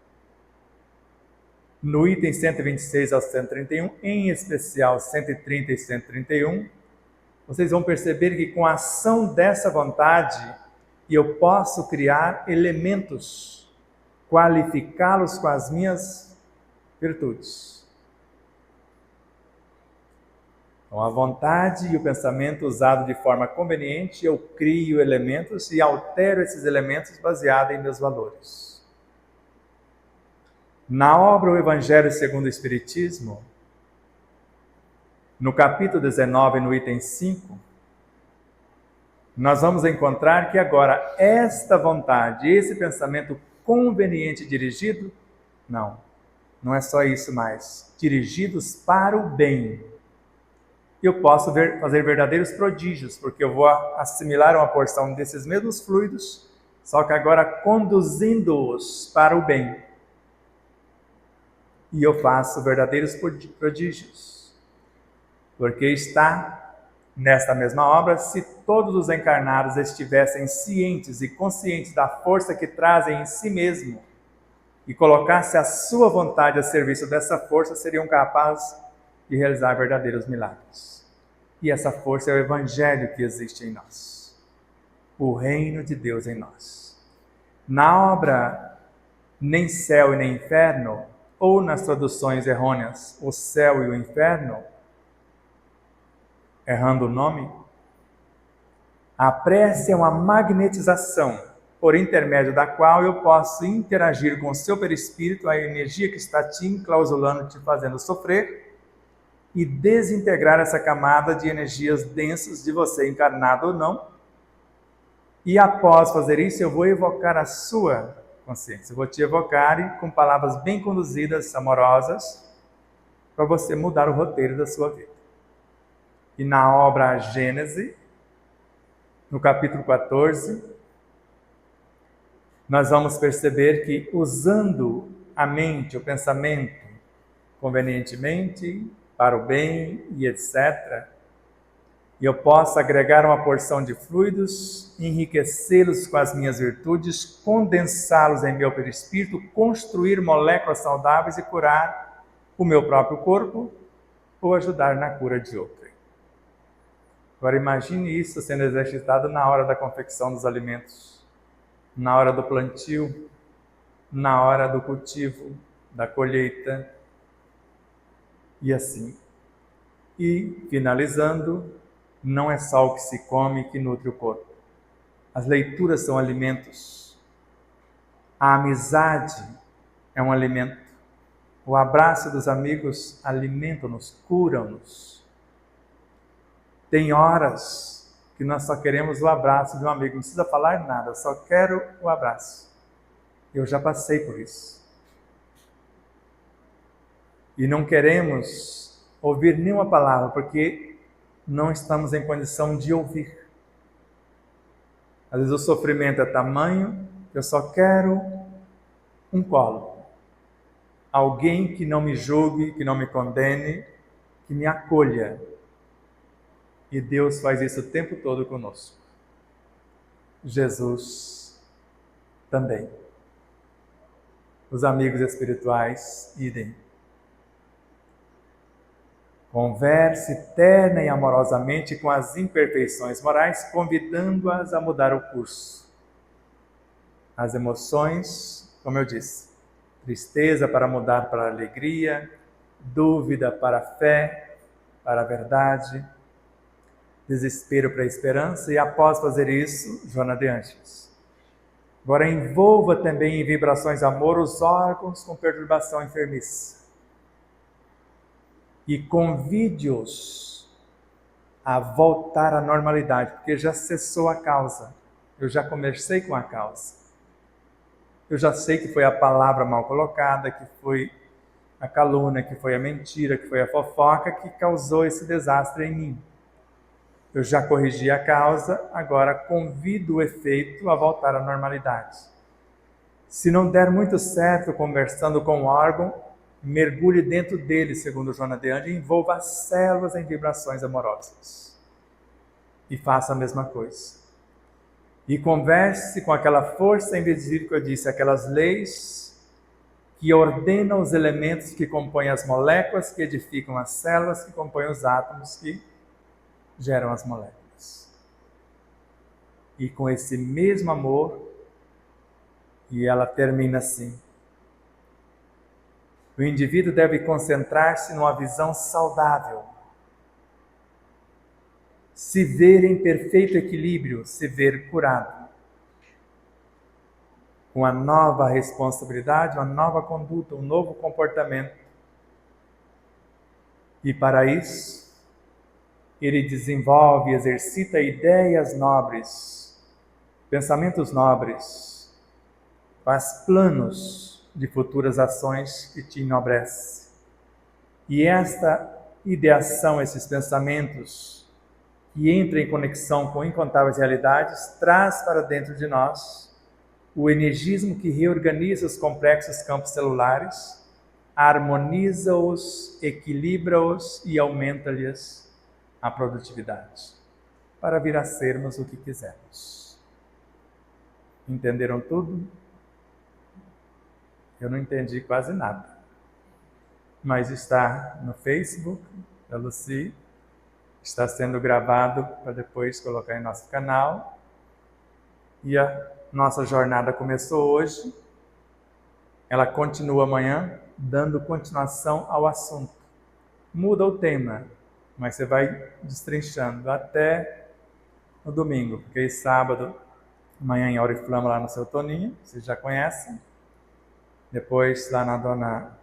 No item 126 ao 131, em especial 130 e 131, vocês vão perceber que com a ação dessa vontade, eu posso criar elementos, qualificá-los com as minhas virtudes. Então, a vontade e o pensamento usado de forma conveniente, eu crio elementos e altero esses elementos baseado em meus valores. Na obra O Evangelho segundo o Espiritismo, no capítulo 19, no item 5, nós vamos encontrar que agora esta vontade, esse pensamento conveniente dirigido, não é só isso mais, dirigidos para o bem. Eu posso fazer verdadeiros prodígios, porque eu vou assimilar uma porção desses mesmos fluidos, só que agora conduzindo-os para o bem. E eu faço verdadeiros prodígios, porque está nesta mesma obra, se todos os encarnados estivessem cientes e conscientes da força que trazem em si mesmo e colocassem a sua vontade a serviço dessa força, seriam capazes de realizar verdadeiros milagres. E essa força é o Evangelho que existe em nós. O reino de Deus em nós. Na obra Nem Céu e Nem Inferno, ou nas traduções errôneas, O Céu e o Inferno, errando o nome, a prece é uma magnetização, por intermédio da qual eu posso interagir com o seu perispírito, a energia que está te enclausulando, te fazendo sofrer, e desintegrar essa camada de energias densas de você, encarnado ou não. E após fazer isso, eu vou evocar a sua consciência. Eu vou te evocar e, com palavras bem conduzidas, amorosas, para você mudar o roteiro da sua vida. E na obra A Gênese, no capítulo 14, nós vamos perceber que, usando a mente, o pensamento, convenientemente, para o bem e etc., e eu possa agregar uma porção de fluidos, enriquecê-los com as minhas virtudes, condensá-los em meu perispírito, construir moléculas saudáveis e curar o meu próprio corpo ou ajudar na cura de outrem. Agora imagine isso sendo exercitado na hora da confecção dos alimentos, na hora do plantio, na hora do cultivo, da colheita, e assim. E, finalizando, não é só o que se come que nutre o corpo. As leituras são alimentos. A amizade é um alimento. O abraço dos amigos alimenta-nos, curam-nos. Tem horas que nós só queremos o abraço de um amigo, não precisa falar nada, eu só quero o abraço. Eu já passei por isso. E não queremos ouvir nenhuma palavra, porque não estamos em condição de ouvir. Às vezes o sofrimento é tamanho, eu só quero um colo. Alguém que não me julgue, que não me condene, que me acolha. E Deus faz isso o tempo todo conosco. Jesus também. Os amigos espirituais, idem. Converse terna e amorosamente com as imperfeições morais, convidando-as a mudar o curso. As emoções, como eu disse, tristeza para mudar para a alegria, dúvida para a fé, para a verdade, desespero para a esperança, e após fazer isso, Joana de Ângeles. Agora envolva também em vibrações de amor os órgãos com perturbação enfermiça. E convide-os a voltar à normalidade, porque já cessou a causa. Eu já conversei com a causa. Eu já sei que foi a palavra mal colocada, que foi a calúnia, que foi a mentira, que foi a fofoca que causou esse desastre em mim. Eu já corrigi a causa, agora convido o efeito a voltar à normalidade. Se não der muito certo conversando com o órgão, mergulhe dentro dele, segundo Joana de Ângeles, e envolva as células em vibrações amorosas. E faça a mesma coisa. E converse com aquela força invisível que eu disse, aquelas leis que ordenam os elementos que compõem as moléculas, que edificam as células, que compõem os átomos, que geram as moléculas. E com esse mesmo amor, e ela termina assim: o indivíduo deve concentrar-se numa visão saudável, se ver em perfeito equilíbrio, se ver curado, com uma nova responsabilidade, uma nova conduta, um novo comportamento. E para isso, ele desenvolve e exercita ideias nobres, pensamentos nobres, faz planos de futuras ações que te enobrecem. E esta ideação, esses pensamentos que entram em conexão com incontáveis realidades, traz para dentro de nós o energismo que reorganiza os complexos campos celulares, harmoniza-os, equilibra-os e aumenta-lhes a produtividade, para vir a sermos o que quisermos. Entenderam tudo? Eu não entendi quase nada, mas está no Facebook da Lucy, está sendo gravado para depois colocar em nosso canal, e a nossa jornada começou hoje, ela continua amanhã, dando continuação ao assunto. Muda o tema, mas você vai destrinchando até no domingo, porque sábado, amanhã em Oriflama, lá no seu Toninho, vocês já conhecem. Depois lá na Dona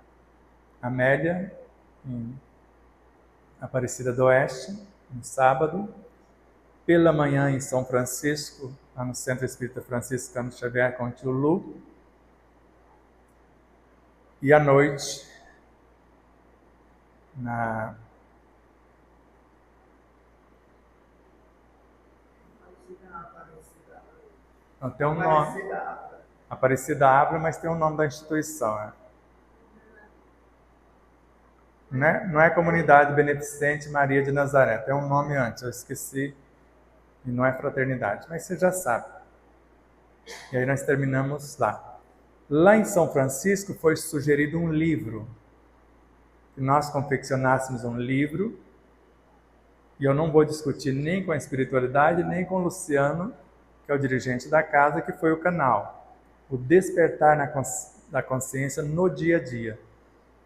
Amélia, em Aparecida do Oeste, no sábado. Pela manhã em São Francisco, lá no Centro Espírita Franciscano Xavier, com o tio Lu. E à noite, na não tem um nome. Aparecida Ávila, mas tem um nome da instituição. né? Não é Comunidade Beneficente Maria de Nazaré, tem um nome antes, eu esqueci, e não é fraternidade, mas você já sabe. E aí nós terminamos lá. Lá em São Francisco foi sugerido um livro, que nós confeccionássemos um livro, e eu não vou discutir nem com a espiritualidade, nem com o Luciano, que é o dirigente da casa, que foi o canal. O despertar da consciência no dia a dia.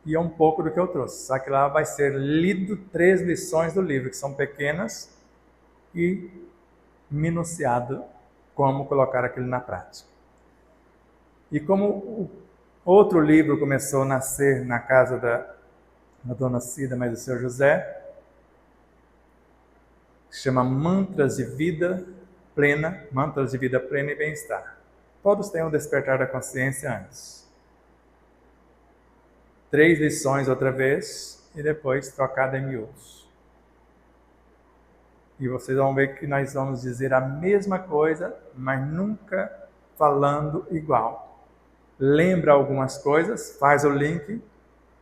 E é um pouco do que eu trouxe. Só que lá vai ser lido 3 lições do livro, que são pequenas, e minuciado como colocar aquilo na prática. E como o outro livro começou a nascer na casa da Dona Cida, mas do Seu José, que chama Mantras de Vida Plena e Bem-Estar. Todos têm um despertar da consciência antes. 3 lições outra vez e depois trocada em miúdos. E vocês vão ver que nós vamos dizer a mesma coisa, mas nunca falando igual. Lembra algumas coisas, faz o link,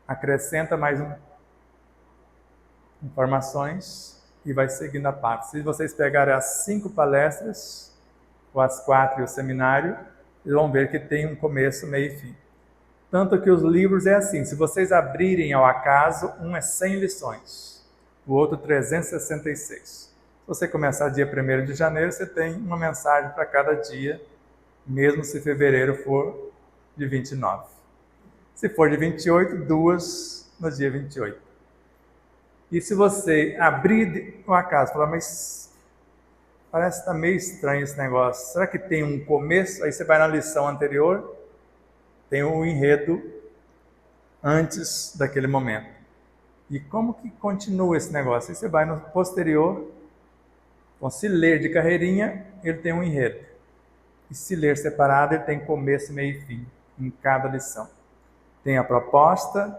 acrescenta mais informações e vai seguindo a parte. Se vocês pegarem as 5 palestras, ou as 4 e o seminário, vocês vão ver que tem um começo, meio e fim. Tanto que os livros é assim, se vocês abrirem ao acaso, um é 100 lições, o outro 366. Se você começar dia 1º de janeiro, você tem uma mensagem para cada dia, mesmo se fevereiro for de 29. Se for de 28, 2 no dia 28. E se você abrir ao acaso e falar, mas parece que está meio estranho esse negócio, será que tem um começo? Aí você vai na lição anterior, tem um enredo antes daquele momento. E como que continua esse negócio? Aí você vai no posterior, então se ler de carreirinha, ele tem um enredo. E se ler separado, ele tem começo, meio e fim, em cada lição. Tem a proposta,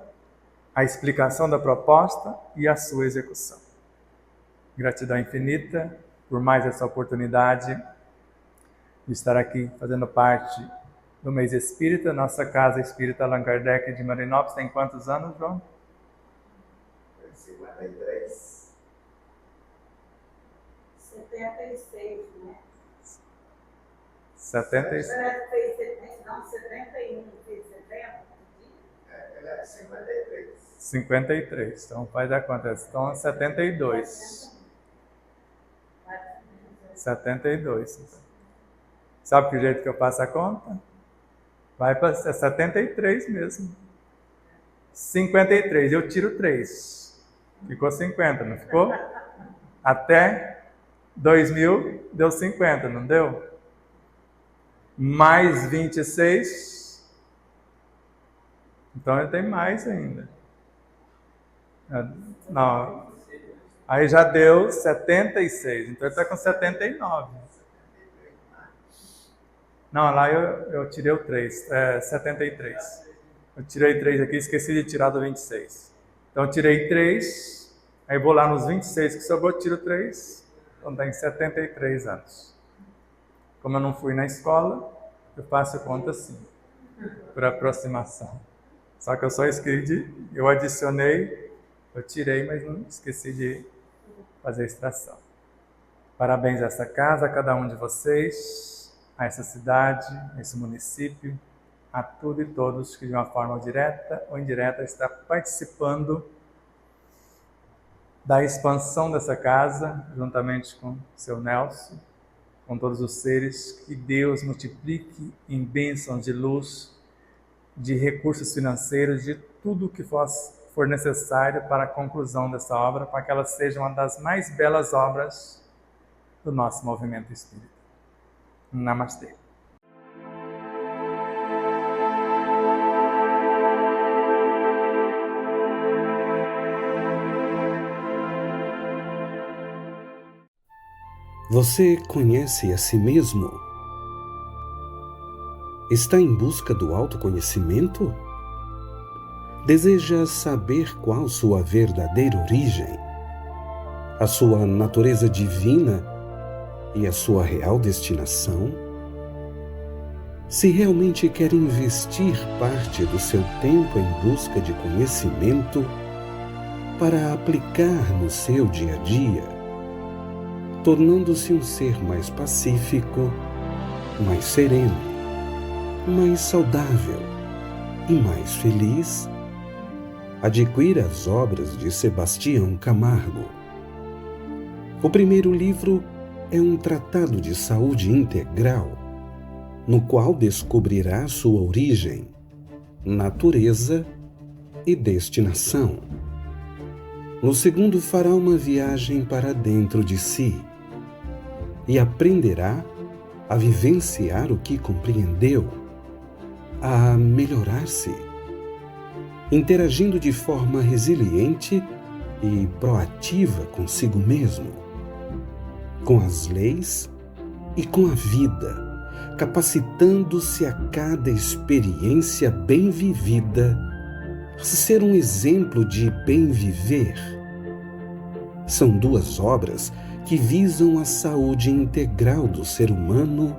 a explicação da proposta e a sua execução. Gratidão infinita por mais essa oportunidade de estar aqui fazendo parte do mês espírita. Nossa casa espírita Allan Kardec de Marinópolis tem quantos anos, João? 53. 76, né? 76. Não, 71, fez 70? Ela é 53. 53. Então faz a conta. Então 72. 72. Sabe que jeito que eu faço a conta? Vai para 73 mesmo. 53. Eu tiro 3. Ficou 50, não ficou? Até 2000 deu 50, não deu? Mais 26. Então ele tem mais ainda. Não. Aí já deu 76. Então ele está com 79. Não, lá eu tirei o 3. 73. Eu tirei 3 aqui, esqueci de tirar do 26. Então eu tirei 3. Aí vou lá nos 26 que sobrou, tiro 3. Então tem 73 anos. Como eu não fui na escola, eu faço conta assim, por aproximação. Só que eu só escrevi, eu adicionei, eu tirei, mas não esqueci de fazer a extração. Parabéns a essa casa, a cada um de vocês, a essa cidade, a esse município, a tudo e todos que de uma forma direta ou indireta está participando da expansão dessa casa, juntamente com seu Nelson, com todos os seres, que Deus multiplique em bênçãos de luz, de recursos financeiros, de tudo que for necessário para a conclusão dessa obra, para que ela seja uma das mais belas obras do nosso movimento espírita. Namastê. Você conhece a si mesmo? Está em busca do autoconhecimento? Deseja saber qual sua verdadeira origem, a sua natureza divina e a sua real destinação? Se realmente quer investir parte do seu tempo em busca de conhecimento, para aplicar no seu dia a dia, tornando-se um ser mais pacífico, mais sereno, mais saudável e mais feliz, adquira as obras de Sebastião Camargo. O primeiro livro é um tratado de saúde integral, no qual descobrirá sua origem, natureza e destinação. No segundo, fará uma viagem para dentro de si e aprenderá a vivenciar o que compreendeu, a melhorar-se, interagindo de forma resiliente e proativa consigo mesmo, com as leis e com a vida, capacitando-se a cada experiência bem vivida a ser um exemplo de bem viver. São duas obras que visam a saúde integral do ser humano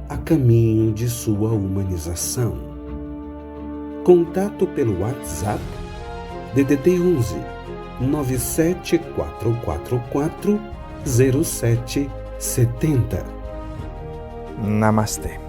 a caminho de sua humanização. Contato pelo WhatsApp DDD 11 97444 0770. Namastê.